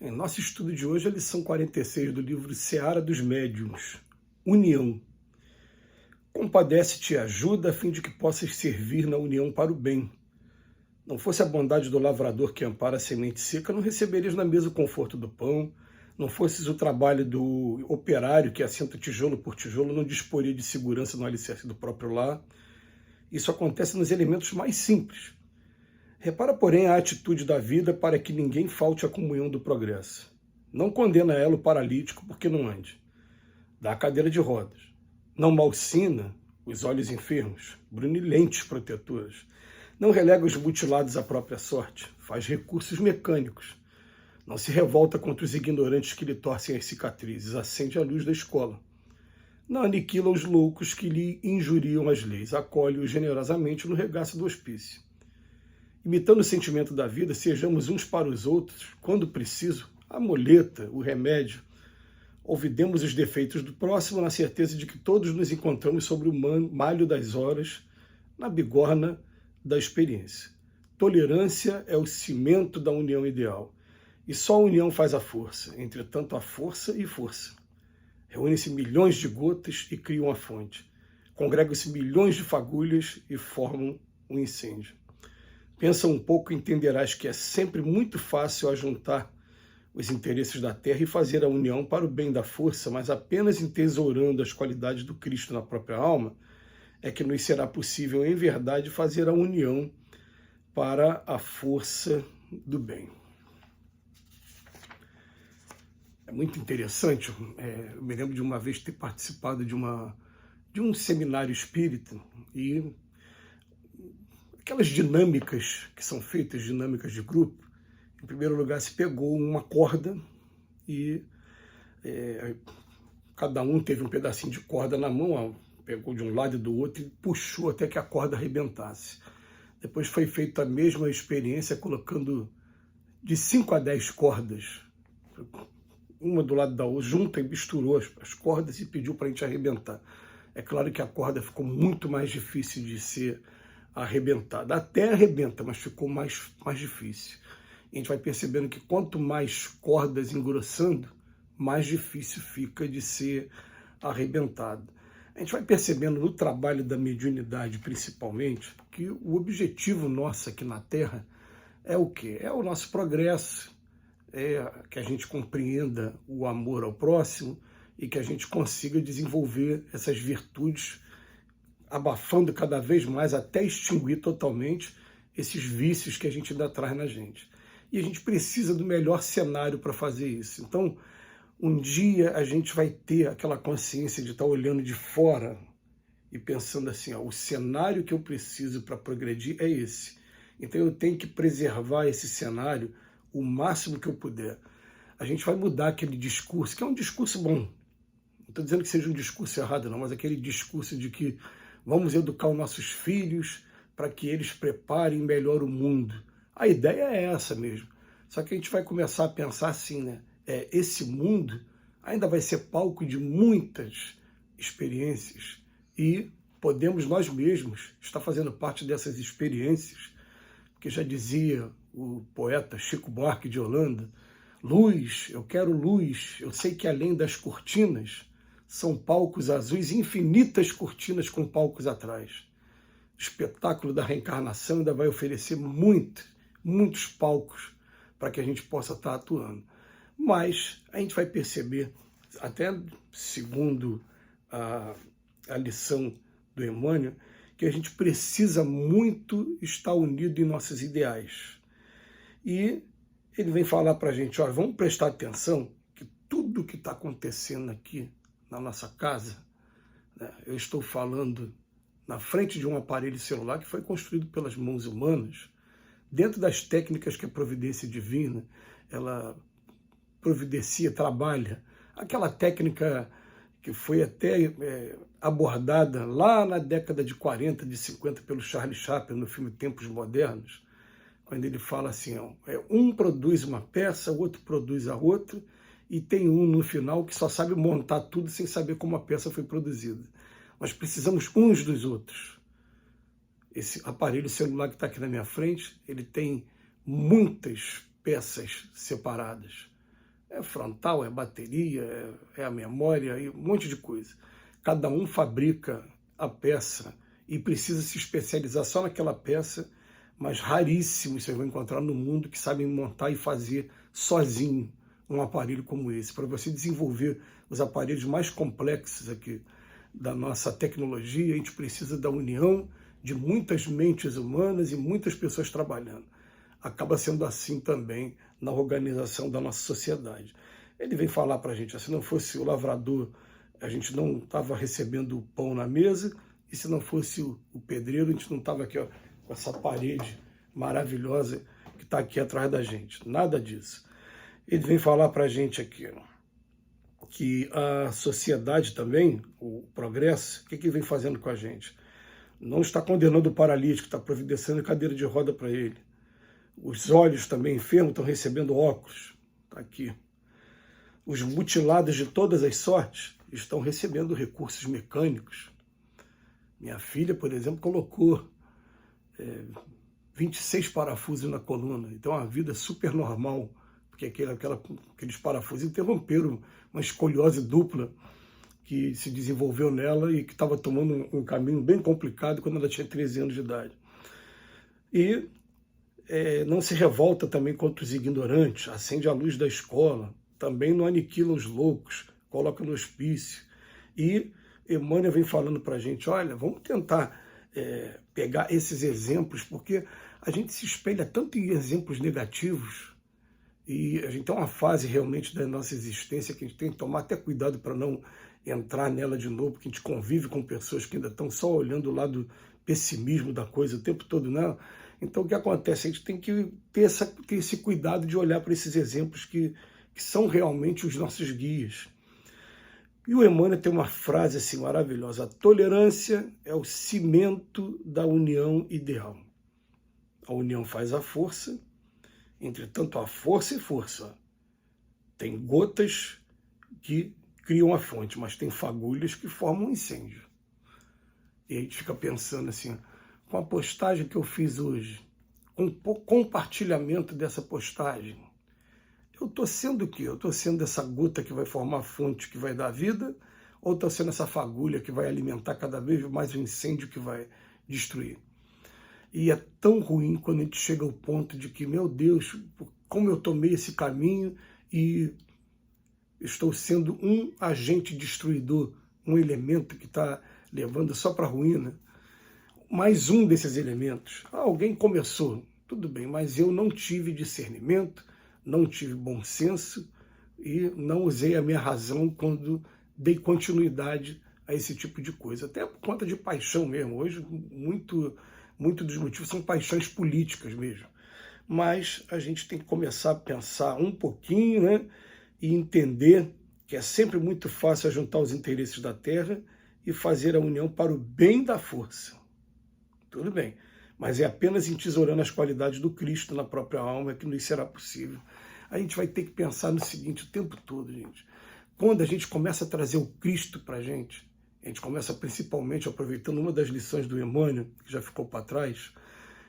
Em nosso estudo de hoje, a lição 46 do livro Seara dos Médiuns, União. Compadece-te e ajuda a fim de que possas servir na união para o bem. Não fosse a bondade do lavrador que ampara a semente seca, não receberias na mesa o conforto do pão. Não fosses o trabalho do operário que assenta tijolo por tijolo, não disporia de segurança no alicerce do próprio lar. Isso acontece nos elementos mais simples. Repara, porém, a atitude da vida para que ninguém falte à comunhão do progresso. Não condena ela o paralítico porque não ande. Dá a cadeira de rodas. Não malsina os olhos enfermos, brunilentes protetoras. Não relega os mutilados à própria sorte. Faz recursos mecânicos. Não se revolta contra os ignorantes que lhe torcem as cicatrizes. Acende a luz da escola. Não aniquila os loucos que lhe injuriam as leis. Acolhe-os generosamente no regaço do hospício. Imitando o sentimento da vida, sejamos uns para os outros, quando preciso, a moleta, o remédio. Olvidemos os defeitos do próximo na certeza de que todos nos encontramos sobre o malho das horas, na bigorna da experiência. Tolerância é o cimento da união ideal. E só a união faz a força, entretanto a força e força. Reúnem-se milhões de gotas e criam a fonte. Congregam-se milhões de fagulhas e formam um incêndio. Pensa um pouco e entenderás que é sempre muito fácil ajuntar os interesses da terra e fazer a união para o bem da força, mas apenas entesourando as qualidades do Cristo na própria alma é que nos será possível, em verdade, fazer a união para a força do bem. É muito interessante, eu me lembro de uma vez ter participado de um seminário espírita e aquelas dinâmicas que são feitas, dinâmicas de grupo, em primeiro lugar se pegou uma corda e cada um teve um pedacinho de corda na mão, pegou de um lado e do outro e puxou até que a corda arrebentasse. Depois foi feita a mesma experiência colocando de 5 a 10 cordas, uma do lado da outra, junta e misturou as cordas e pediu para a gente arrebentar. É claro que a corda ficou muito mais difícil de ser arrebentada. Até arrebenta, mas ficou mais difícil. A gente vai percebendo que quanto mais cordas engrossando, mais difícil fica de ser arrebentado. A gente vai percebendo no trabalho da mediunidade, principalmente, que o objetivo nosso aqui na Terra é o quê? É o nosso progresso, é que a gente compreenda o amor ao próximo e que a gente consiga desenvolver essas virtudes, abafando cada vez mais até extinguir totalmente esses vícios que a gente ainda traz na gente. E a gente precisa do melhor cenário para fazer isso. Então, um dia a gente vai ter aquela consciência de estar olhando de fora e pensando assim, o cenário que eu preciso para progredir é esse. Então eu tenho que preservar esse cenário o máximo que eu puder. A gente vai mudar aquele discurso, que é um discurso bom. Não estou dizendo que seja um discurso errado não, mas aquele discurso de que vamos educar os nossos filhos para que eles preparem melhor o mundo. A ideia é essa mesmo. Só que a gente vai começar a pensar assim, né? Esse mundo ainda vai ser palco de muitas experiências e podemos nós mesmos estar fazendo parte dessas experiências, porque já dizia o poeta Chico Buarque de Holanda, luz, eu quero luz, eu sei que além das cortinas são palcos azuis, infinitas cortinas com palcos atrás. O espetáculo da reencarnação ainda vai oferecer muitos palcos para que a gente possa estar atuando. Mas a gente vai perceber, até segundo a lição do Emmanuel, que a gente precisa muito estar unido em nossos ideais. E ele vem falar para a gente, olha, vamos prestar atenção que tudo que está acontecendo aqui na nossa casa, né, eu estou falando na frente de um aparelho celular que foi construído pelas mãos humanas, dentro das técnicas que a providência divina, ela providencia, trabalha. Aquela técnica que foi até abordada lá na década de 40, de 50, pelo Charlie Chaplin, no filme Tempos Modernos, quando ele fala assim, um produz uma peça, o outro produz a outra, e tem um no final que só sabe montar tudo sem saber como a peça foi produzida. Nós precisamos uns dos outros. Esse aparelho celular que está aqui na minha frente, ele tem muitas peças separadas. É frontal, é bateria, é a memória, e um monte de coisa. Cada um fabrica a peça e precisa se especializar só naquela peça, mas raríssimos você vai encontrar no mundo que sabem montar e fazer sozinho um aparelho como esse. Para você desenvolver os aparelhos mais complexos aqui da nossa tecnologia, a gente precisa da união de muitas mentes humanas e muitas pessoas trabalhando. Acaba sendo assim também na organização da nossa sociedade. Ele vem falar para a gente, se não fosse o lavrador, a gente não estava recebendo o pão na mesa, e se não fosse o pedreiro, a gente não estava aqui, ó, com essa parede maravilhosa que está aqui atrás da gente. Nada disso. Ele vem falar para a gente aqui, ó, que a sociedade também, o progresso, o que vem fazendo com a gente? Não está condenando o paralítico, está providenciando cadeira de roda para ele. Os olhos também enfermos estão recebendo óculos. Está aqui. Os mutilados de todas as sortes estão recebendo recursos mecânicos. Minha filha, por exemplo, colocou 26 parafusos na coluna. Então, uma vida super normal, porque aqueles parafusos interromperam uma escoliose dupla que se desenvolveu nela e que estava tomando um caminho bem complicado quando ela tinha 13 anos de idade. E não se revolta também contra os ignorantes, acende a luz da escola, também não aniquila os loucos, coloca no hospício. E Emmanuel vem falando para a gente, olha, vamos tentar pegar esses exemplos, porque a gente se espelha tanto em exemplos negativos, e a gente tem uma fase realmente da nossa existência que a gente tem que tomar até cuidado para não entrar nela de novo, porque a gente convive com pessoas que ainda estão só olhando o lado pessimismo da coisa o tempo todo, não. Então, o que acontece? A gente tem que ter esse cuidado de olhar para esses exemplos que são realmente os nossos guias. E o Emmanuel tem uma frase assim maravilhosa: a tolerância é o cimento da união ideal. A união faz a força, entretanto, a força é força. Tem gotas que criam a fonte, mas tem fagulhas que formam um incêndio. E a gente fica pensando assim, com a postagem que eu fiz hoje, com o compartilhamento dessa postagem, eu estou sendo o quê? Eu estou sendo essa gota que vai formar a fonte que vai dar vida, ou estou sendo essa fagulha que vai alimentar cada vez mais o incêndio que vai destruir? E é tão ruim quando a gente chega ao ponto de que, meu Deus, como eu tomei esse caminho e estou sendo um agente destruidor, um elemento que está levando só para a ruína. Mais um desses elementos. Alguém começou, tudo bem, mas eu não tive discernimento, não tive bom senso e não usei a minha razão quando dei continuidade a esse tipo de coisa. Até por conta de paixão mesmo. Hoje, muito dos motivos são paixões políticas mesmo. Mas a gente tem que começar a pensar um pouquinho, né? E entender que é sempre muito fácil juntar os interesses da terra e fazer a união para o bem da força. Tudo bem, mas é apenas entesourando as qualidades do Cristo na própria alma que nos será possível. A gente vai ter que pensar no seguinte o tempo todo, gente. Quando a gente começa a trazer o Cristo para a gente começa principalmente, aproveitando uma das lições do Emmanuel, que já ficou para trás,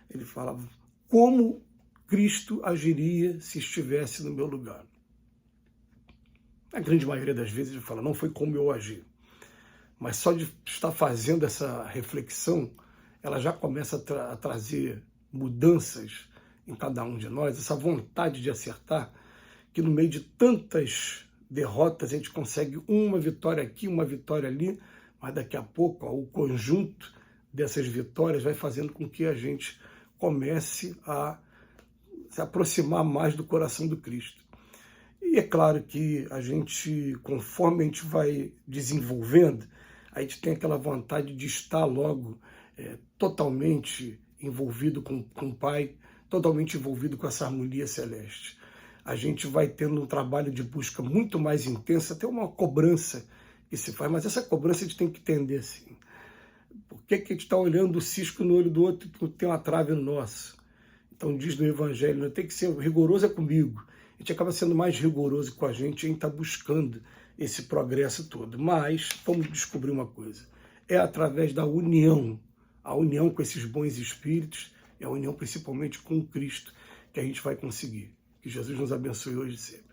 ele falava, como Cristo agiria se estivesse no meu lugar? Na grande maioria das vezes ele fala, não foi como eu agi. Mas só de estar fazendo essa reflexão, ela já começa a trazer mudanças em cada um de nós, essa vontade de acertar, que no meio de tantas derrotas a gente consegue uma vitória aqui, uma vitória ali, mas daqui a pouco o conjunto dessas vitórias vai fazendo com que a gente comece a se aproximar mais do coração do Cristo. E é claro que a gente, conforme a gente vai desenvolvendo, a gente tem aquela vontade de estar logo totalmente envolvido com o Pai, totalmente envolvido com essa harmonia celeste. A gente vai tendo um trabalho de busca muito mais intenso, até uma cobrança que se faz, mas essa cobrança a gente tem que entender assim. Por que a gente está olhando o cisco no olho do outro e tem uma trave no nosso? Então diz no Evangelho, não tem que ser rigoroso comigo. A gente acaba sendo mais rigoroso com a gente está buscando esse progresso todo. Mas vamos descobrir uma coisa, é através da união, a união com esses bons espíritos, é a união principalmente com o Cristo, que a gente vai conseguir. Que Jesus nos abençoe hoje e sempre.